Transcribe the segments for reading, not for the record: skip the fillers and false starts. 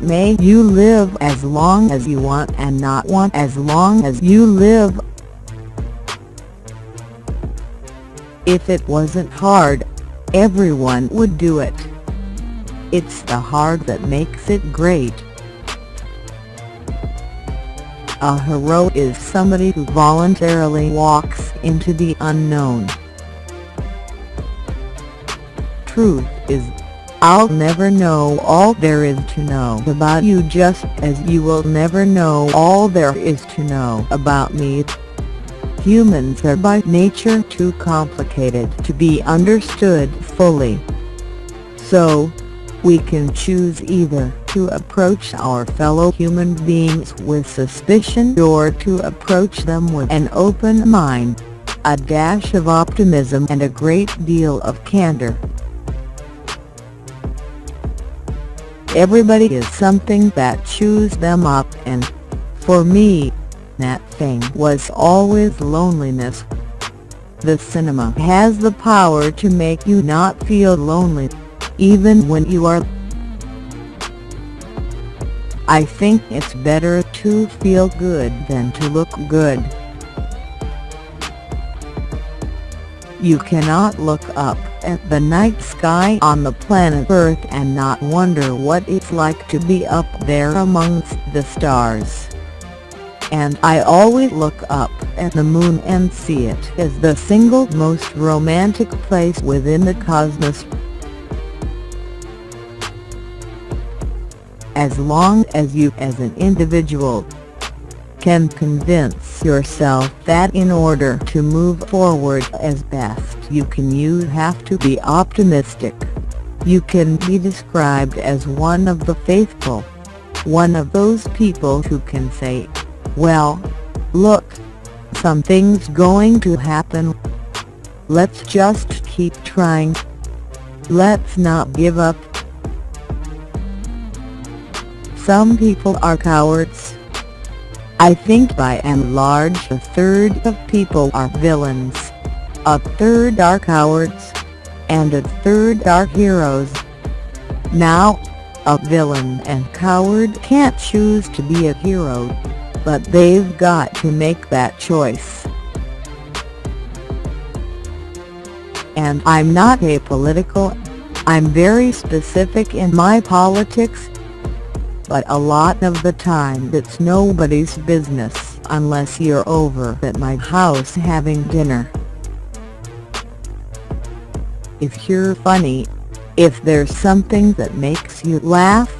May you live as long as you want and not want as long as you live. If it wasn't hard, everyone would do it. It's the hard that makes it great. A hero is somebody who voluntarily walks into the unknown. Truth is, I'll never know all there is to know about you, just as you will never know all there is to know about me. Humans are by nature too complicated to be understood fully. So, we can choose either to approach our fellow human beings with suspicion or to approach them with an open mind, a dash of optimism and a great deal of candor. Everybody is something that chews them up, and, for me, that thing was always loneliness. The cinema has the power to make you not feel lonely, even when you are. I think it's better to feel good than to look good. You cannot look up at the night sky on the planet Earth and not wonder what it's like to be up there amongst the stars. And I always look up at the moon and see it as the single most romantic place within the cosmos. As long as you as an individual can convince yourself that in order to move forward as best you can you have to be optimistic, you can be described as one of the faithful, one of those people who can say, well, look, something's going to happen. Let's just keep trying. Let's not give up. Some people are cowards. I think by and large a third of people are villains, a third are cowards, and a third are heroes. Now, a villain and coward can't choose to be a hero, but they've got to make that choice. And I'm not apolitical, I'm very specific in my politics. But a lot of the time it's nobody's business unless you're over at my house having dinner. If you're funny, if there's something that makes you laugh,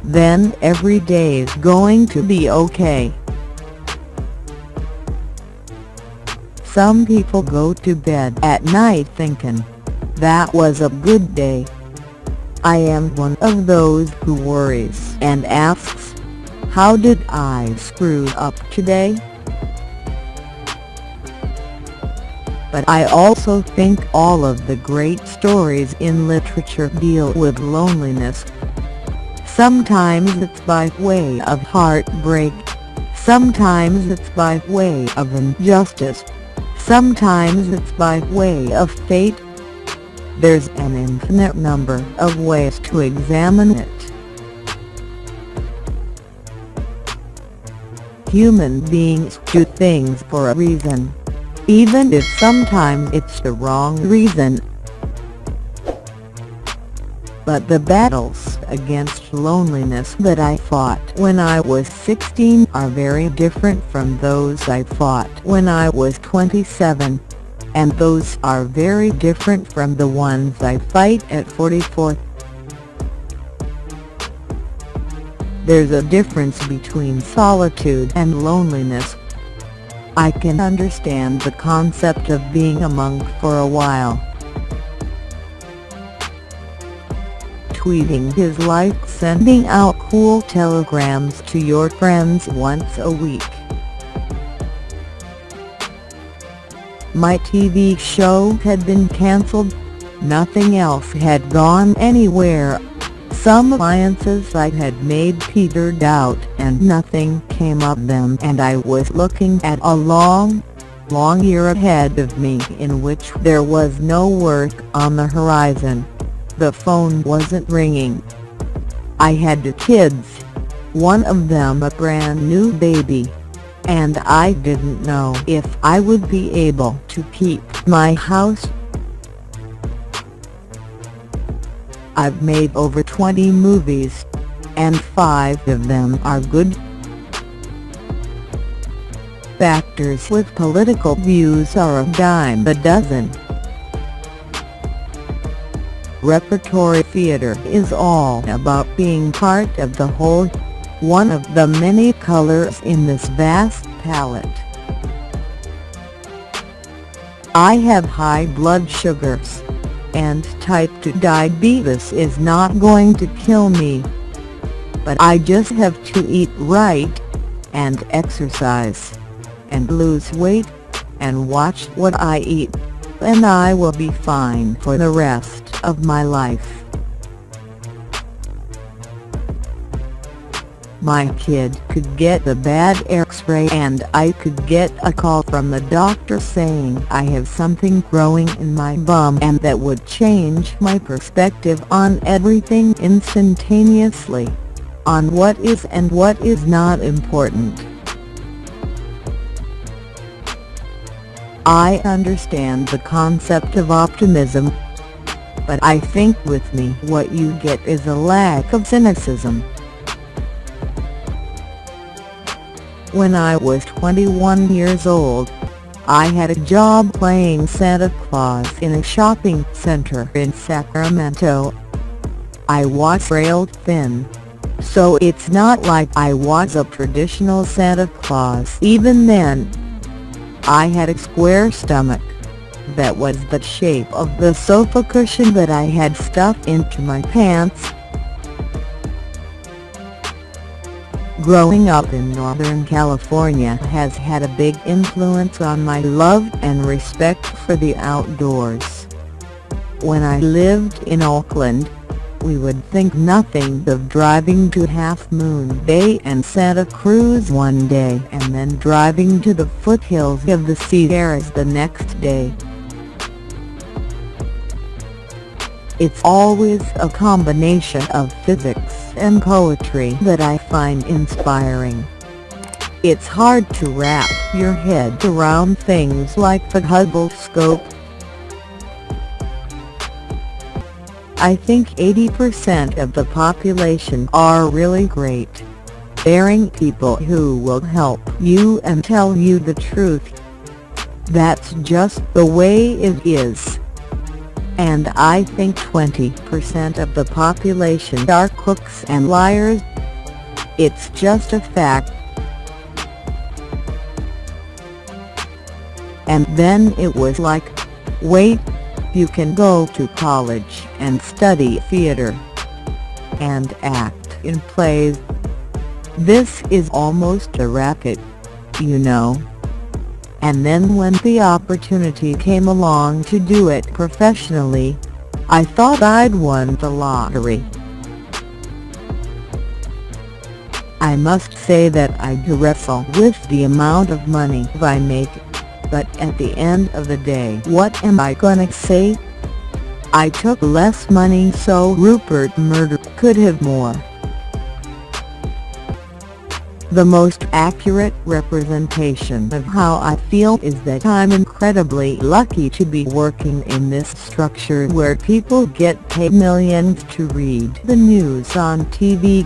then every day's going to be okay. Some people go to bed at night thinking, that was a good day. I am one of those who worries and asks, how did I screw up today? But I also think all of the great stories in literature deal with loneliness. Sometimes it's by way of heartbreak, sometimes it's by way of injustice, sometimes it's by way of fate. There's an infinite number of ways to examine it. Human beings do things for a reason, even if sometimes it's the wrong reason. But the battles against loneliness that I fought when I was 16 are very different from those I fought when I was 27. And those are very different from the ones I fight at 44. There's a difference between solitude and loneliness. I can understand the concept of being a monk for a while. Tweeting is like sending out cool telegrams to your friends once a week. My TV show had been cancelled, nothing else had gone anywhere, some alliances I had made petered out and nothing came of them, and I was looking at a long year ahead of me in which there was no work on the horizon. The phone wasn't ringing. I had 2 kids, one of them a brand new baby, and I didn't know if I would be able to keep my house. I've made over 20 movies, and 5 of them are good. Actors with political views are a dime a dozen. Repertory theater is all about being part of the whole, one of the many colors in this vast palette. I have high blood sugars, and type 2 diabetes is not going to kill me. But I just have to eat right, and exercise, and lose weight, and watch what I eat, and I will be fine for the rest of my life. My kid could get a bad X-ray and I could get a call from the doctor saying I have something growing in my bum, and that would change my perspective on everything instantaneously, on what is and what is not important. I understand the concept of optimism, but I think with me what you get is a lack of cynicism. When I was 21 years old, I had a job playing Santa Claus in a shopping center in Sacramento. I was rail thin, so it's not like I was a traditional Santa Claus even then. I had a square stomach that was the shape of the sofa cushion that I had stuffed into my pants. Growing up in Northern California has had a big influence on my love and respect for the outdoors. When I lived in Oakland, we would think nothing of driving to Half Moon Bay and Santa Cruz one day and then driving to the foothills of the Sierras the next day. It's always a combination of physics and poetry that I find inspiring. It's hard to wrap your head around things like the Hubble scope. I think 80% of the population are really great, daring people who will help you and tell you the truth. That's just the way it is. And I think 20% of the population are crooks and liars. It's just a fact. And then it was like, wait, you can go to college and study theater and act in plays. This is almost a racket, you know. And then when the opportunity came along to do it professionally, I thought I'd won the lottery. I must say that I do wrestle with the amount of money I make, but at the end of the day, what am I gonna say? I took less money so Rupert Murdoch could have more. The most accurate representation of how I feel is that I'm incredibly lucky to be working in this structure where people get paid millions to read the news on TV.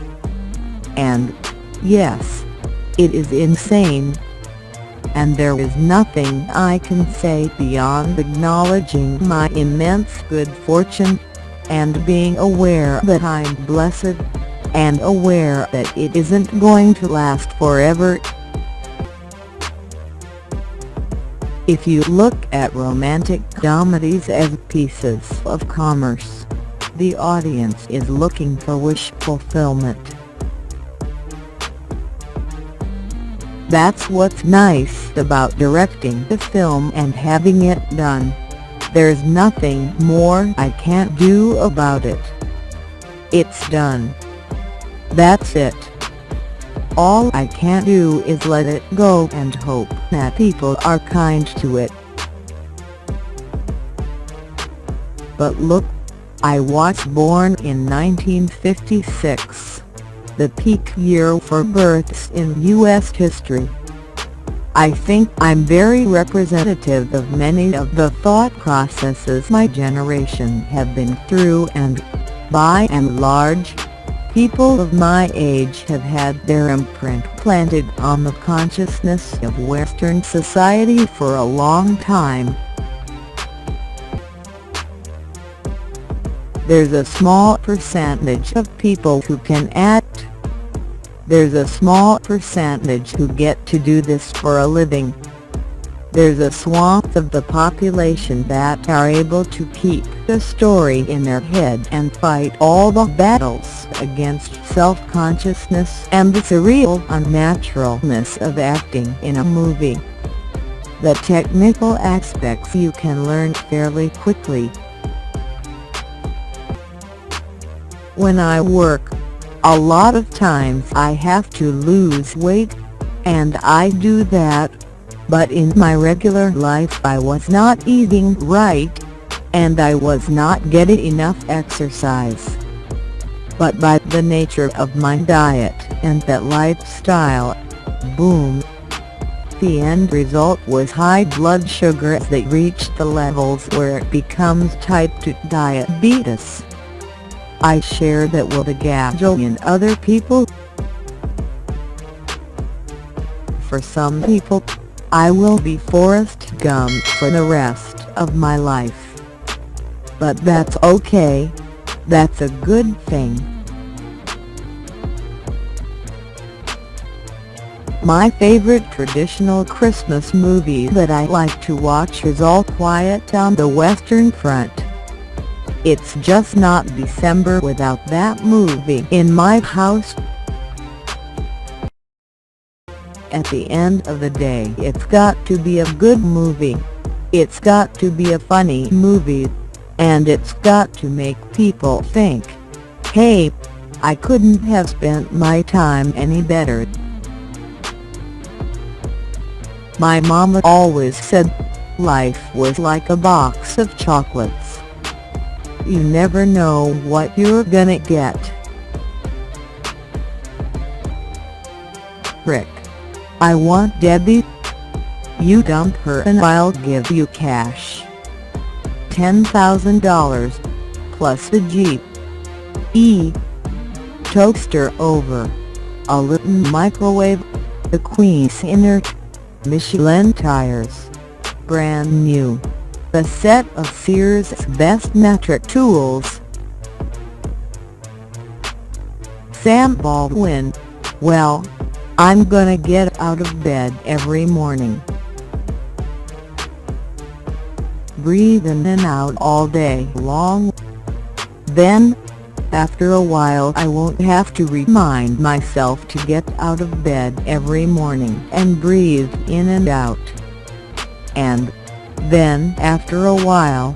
And, yes, it is insane. And there is nothing I can say beyond acknowledging my immense good fortune, and being aware that I'm blessed, and aware that it isn't going to last forever. If you look at romantic comedies as pieces of commerce, the audience is looking for wish fulfillment. That's what's nice about directing the film and having it done. There's nothing more I can't do about it. It's done. That's it. All I can do is let it go and hope that people are kind to it. But look, I was born in 1956, the peak year for births in U.S. history. I think I'm very representative of many of the thought processes my generation have been through, and, by and large, people of my age have had their imprint planted on the consciousness of Western society for a long time. There's a small percentage of people who can act. There's a small percentage who get to do this for a living. There's a swath of the population that are able to keep the story in their head and fight all the battles against self-consciousness and the surreal unnaturalness of acting in a movie. The technical aspects you can learn fairly quickly. When I work, a lot of times I have to lose weight, and I do that, but in my regular life I was not eating right, and I was not getting enough exercise. But by the nature of my diet and that lifestyle, boom! The end result was high blood sugar that reached the levels where it becomes type 2 diabetes. I share that with a gajillion other people. For some people, I will be Forrest Gump for the rest of my life. But that's okay. That's a good thing. My favorite traditional Christmas movie that I like to watch is All Quiet on the Western Front. It's just not December without that movie in my house. At the end of the day, it's got to be a good movie. It's got to be a funny movie. And it's got to make people think, hey, I couldn't have spent my time any better. My mama always said, life was like a box of chocolates. You never know what you're gonna get. Rick. I want Debbie. You dump her and I'll give you cash. $10,000, plus the Jeep. Toaster over. A little microwave. The Queen's inner. Michelin tires. Brand new. A set of Sears' best metric tools. Sam Baldwin. Well, I'm gonna get out of bed every morning. Breathe in and out all day long. Then, after a while I won't have to remind myself to get out of bed every morning and breathe in and out. And then, after a while,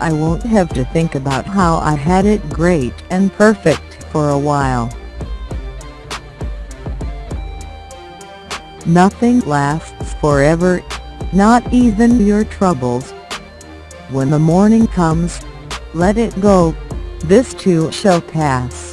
I won't have to think about how I had it great and perfect for a while. Nothing lasts forever, not even your troubles. When the morning comes, let it go. This too shall pass.